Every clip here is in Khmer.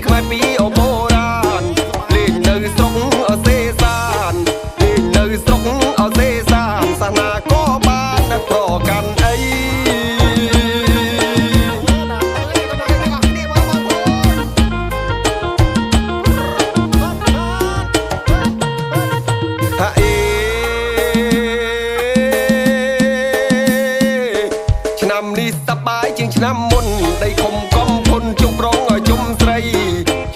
ក្បែរពីអូបូរាណលេងនៅស្រុកអសេសានលេងនៅស្រុកអសេសានសាសនាក៏បាននឹកប្រកាន់អីឆ្នាំនេះសប្បាយជាងឆ្នាំមុនដីខំកំពុនជុំរងឲ្យជុំស្រី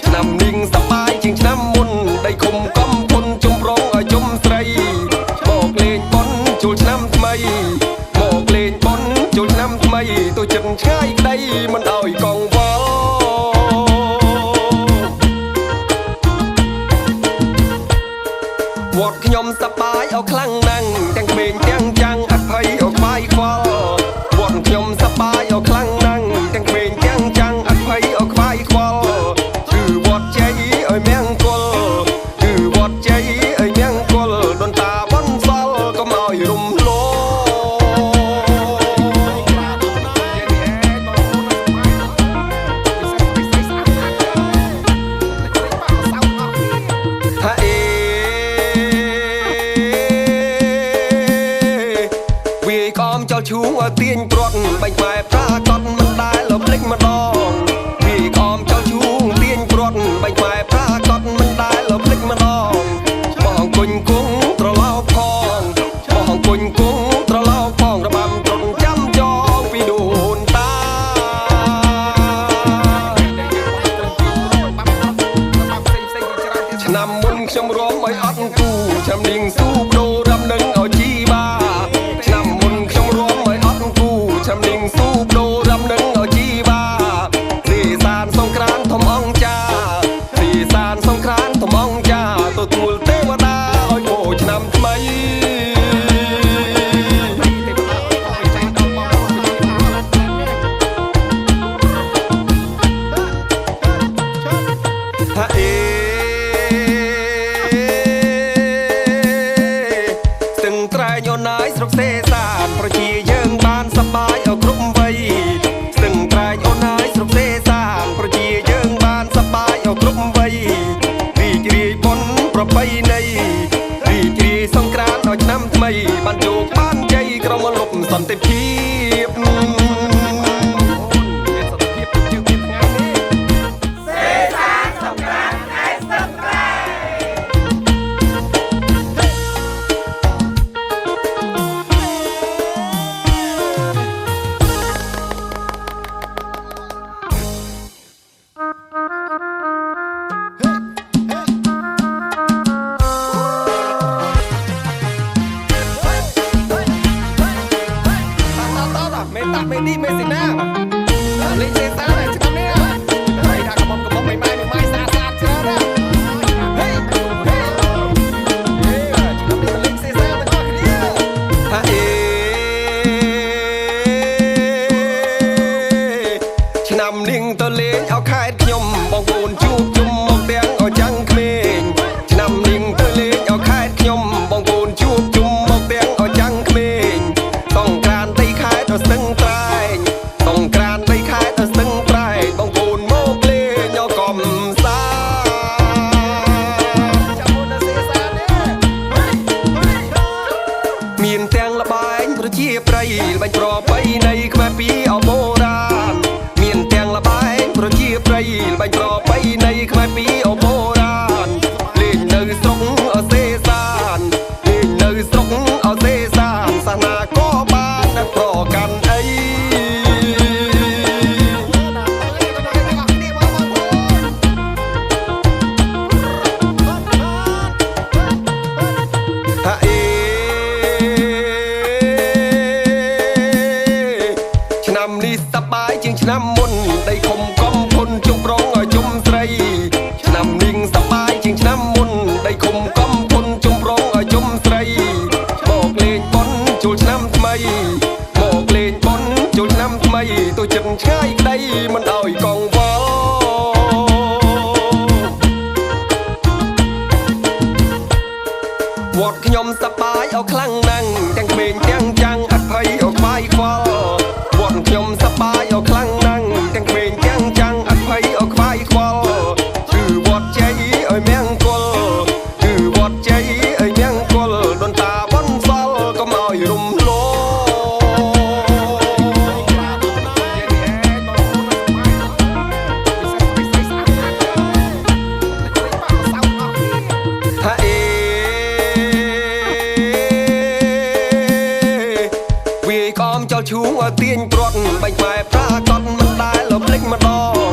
ឆ្នាំនេះសប្បាយជាងឆ្នាំមុនដីខំកំពុនជុំរងឲ្យជុំស្រីមកលេងប៉ុនចូលឆ្នាំថ្មីមកលេងប៉ុនចូលឆ្នាំថ្មីទោះចិត្តឆ្ងាយក្តីមិនឲ្យកង្វល់វត្តខ្ញុំសប្បាយអោខ្លាំងណាស់ទាំងក្មេងទាំងចាំងអភ័យអោខ្វាយខ្វល់វត្តខ្ញុំសប្បាយអោខ្លាំងណាស់ទាំងក្មេងទាំងចាំងអភ័យអោខ្វាយខ្វល់គឺវត្តជ័យឲ្យមង្គលគឺវត្តជ័យឲ្យមង្គលដូនតាបនសល់កុំឲ្យរំលោវាយកំចោលឈូងឲ្យទាញព្រាត់បាញ់ម៉ែប្រាកដមិនដែលលភ្លេចម្ដងវាយកំចោលឈូងទាញព្រាត់បាញ់ម៉ែប្រាកដមិនដែលលភ្លេចម្ដងបងអង្គុញគង់ត្រឡោកផងបងអង្គុញគង់ត្រឡោកផងរបាំត្រង់ចាំចងពីដូនតាឆ្នាំមុនខ្ញុំរំឲ្យអត់គូឆ្នាំនេះស៊ូបដូររំនឹងឲ្យជីបាឆ្នាំមុនខ្ញុំរំឲ្យអត់គូឆ្នាំនេះស៊ូបដូររំនឹងឲ្យជីបាទីសានសង្ក្រានធំអង្គចាទីសានសង្ក្រានធំអង្គចាទទួលទេវតាឲ្យបូឆ្នាំថ្មីស្ទឹងត្រែងអូនហើយស្រុកសេសានប្រជាយើងបានសប្បាយអោគ្រប់វ័យស្ទឹងត្រែងអូនហើយស្រុកសេសានប្រជាយើងបានសប្បាយអោគ្រប់វ័យរីករាយបុណ្យប្រពៃណីរីករាយសង្ក្រានដល់ឆ្នាំថ្មីបានជោគបានជ័យក្រុមលុបសន្តិភាពមេនេះមេស៊ីណាលេងសេសានឆ្នាំនេះហើយថាកំបំមិនម៉ៃស្អាតច្រើនណាហេឆ្នាំនេះលេងសេសានទាំងអស់គ្នាឆ្នាំនេះទៅលេងឲ្យខេត្តខ្ញុំបងប្អូនជួបជុំមកទាំងឲ្យចាំងក្មេងឆ្នាំនេះទៅលេងឲ្យខេត្តខ្ញុំបងប្អូនជួបជុំមកទាំងឲ្យចាំងក្មេងសង្ក្រានទីខេត្តស្ទឹងត្រែងសង្ក្រានទីខេត្តស្ទឹងត្រែងបងប្អូនមកលេងយកកំសាមានទាំងល្បែងប្រជាប្រិយល្បែងប្រពៃណីខ្មែរពីអូបូរាណមានទាំងល្បែងប្រជាប្រិយល្បែងប្រពៃណីខ្មែរពីអូបូរាណលេងនៅស្រុកអសេសានលេងនៅស្រុកអសេសានសាសនាក៏បាននឹកប្រកាន់អីឆ្នាំនេះសប្បាយជាងឆ្នាំមុនដីខំកំពុនជុំរងឲ្យជុំស្រីឆ្នាំនេះស ឲ្យទាញព្រាត់បាញ់ខ្មែរប្រាកដមិនដែលលភ្លេចម្ដង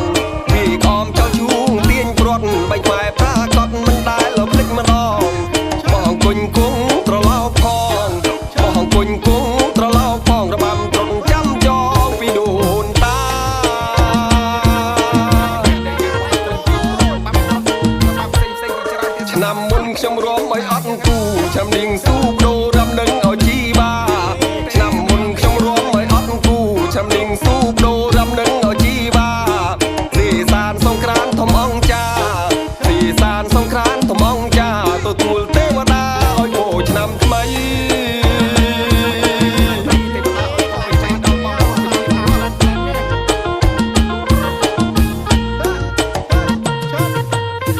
ពីអមចោលឈូងទាញព្រាត់បាញ់ខ្មែរប្រាកដមិនដែលលភ្លេចម្ដងបងគុញគង់ត្រឡោកផងបងគុញគង់ត្រឡោកផងរបាំត្រង់ចាំចងពីដូនតាឆ្នាំមុនខ្ញុំរំឲ្យអត់គូចាំនាងស៊ូបដូររំនឹងឲ្យជីបាឆ្នាំមុនខ្ញុំរំឲ្យអត់គូចាំនាងស៊ូបដូររំនឹងឲ្យជីបាទីសានសង្ក្រានធំអង្គចាទីសានសង្ក្រានធំអង្គចាទទួលទេវតាឲ្យបូឆ្នាំថ្មី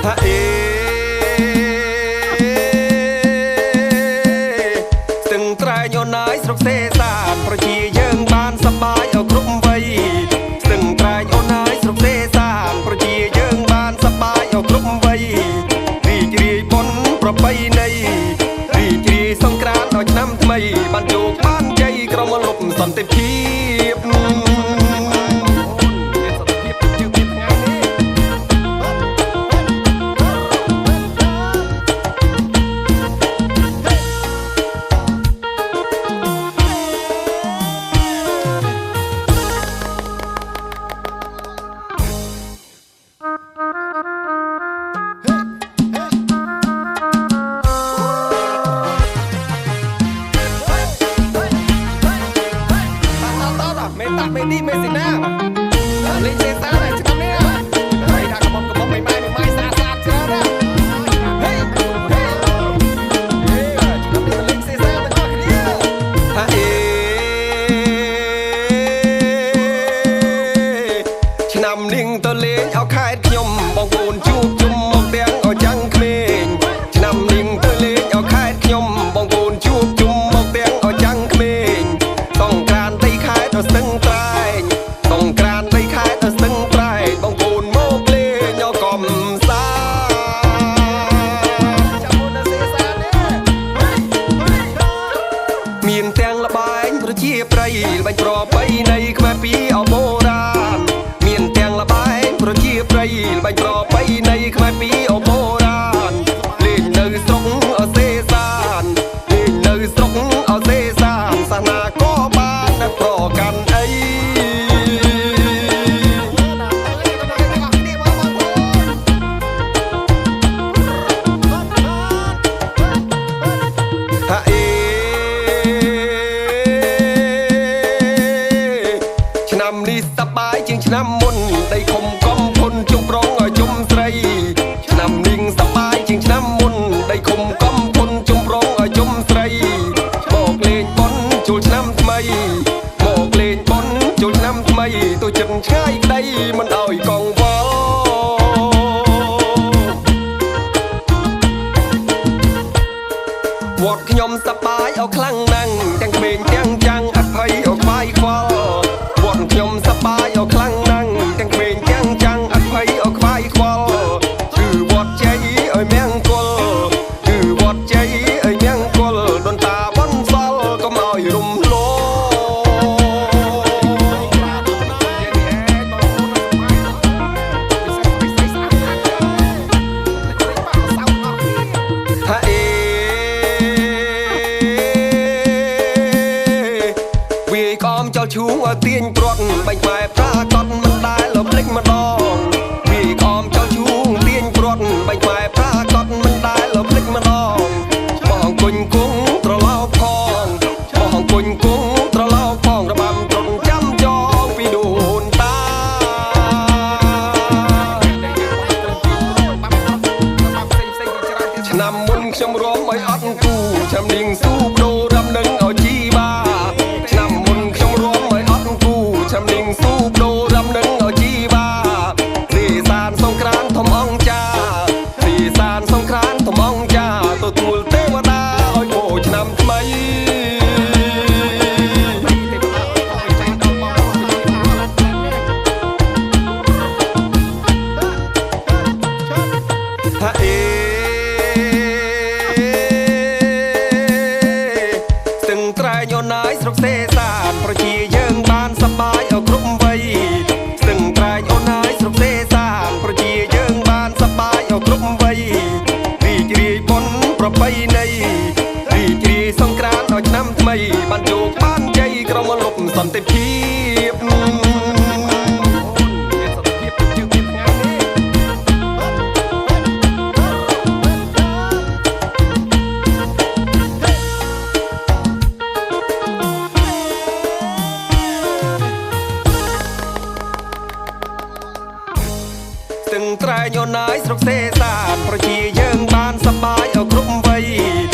ថាអេស្ទឹងត្រែងអូនហើយស្រុកសេសានប្រជាយើងបានសប្បាយឲ្យគ្រប់វ័យស្ទឹងត្រែងអូនហើយស្រុកសេសានប្រជាយើងបានសប្បាយឲ្យគ្រប់វ័យរីករាយបុណ្យប្រពៃណីរីករាយសង្ក្រាន្តដល់ឆ្នាំថ្មីបានជោគបានជ័យក្រុមលុបសន្តិភាពមេឌីមេស៊ីណាលេងសេសាតែឆ្នាំនេះហើយថាកំពុងមិនម៉ៃសាច្រើនណាហេឆ្នាំនេះលេងសេសាទាំងអស់គ្នាថាអេឆ្នាំនេះទៅលេងឲ្យខេត្តខ្ញុំបងប្អូនជួបជុំមកទាំងឲ្យចាំងក្មេងឆ្នាំនេះទៅលេងឲ្យខេត្តខ្ញុំបងប្អូនជួបជុំមកទាំងឲ្យចាំងក្មេងសង្ក្រាន្តទីខេត្តដល់ស្ទឹងត្រែងសង្ក្រាន្តទីខេត្តដល់ស្ទឹងត្រែងបងប្អូនមកលេងយកកំសាចាំមុនសេសានេះមានទាំងល្បែងប្រជាប្រិយល្បែងប្រពៃណីខ្មែរពីអបូរាណមានទាំងល្បែងប្រជាប្រិយល្បែងប្រពៃណីខ្មែរពីអបូរាណលេងនៅស្រុកអសេសានលេងនៅស្រុកអសេសានសាសនាក៏បានប្រកាន់អីថាអេឆ្នាំនេះសប្បាយជាងឆ្នាំមុនដីខំកំភុនជុំប្រងឲ្យជុំស្រីឆ្នាំនេះសប្បាយជាងឆ្នាំមុនដីខំ ញអូនអើយស្រុកសេសានប្រជាយើងបានសប្បាយអោគ្រប់វ័យ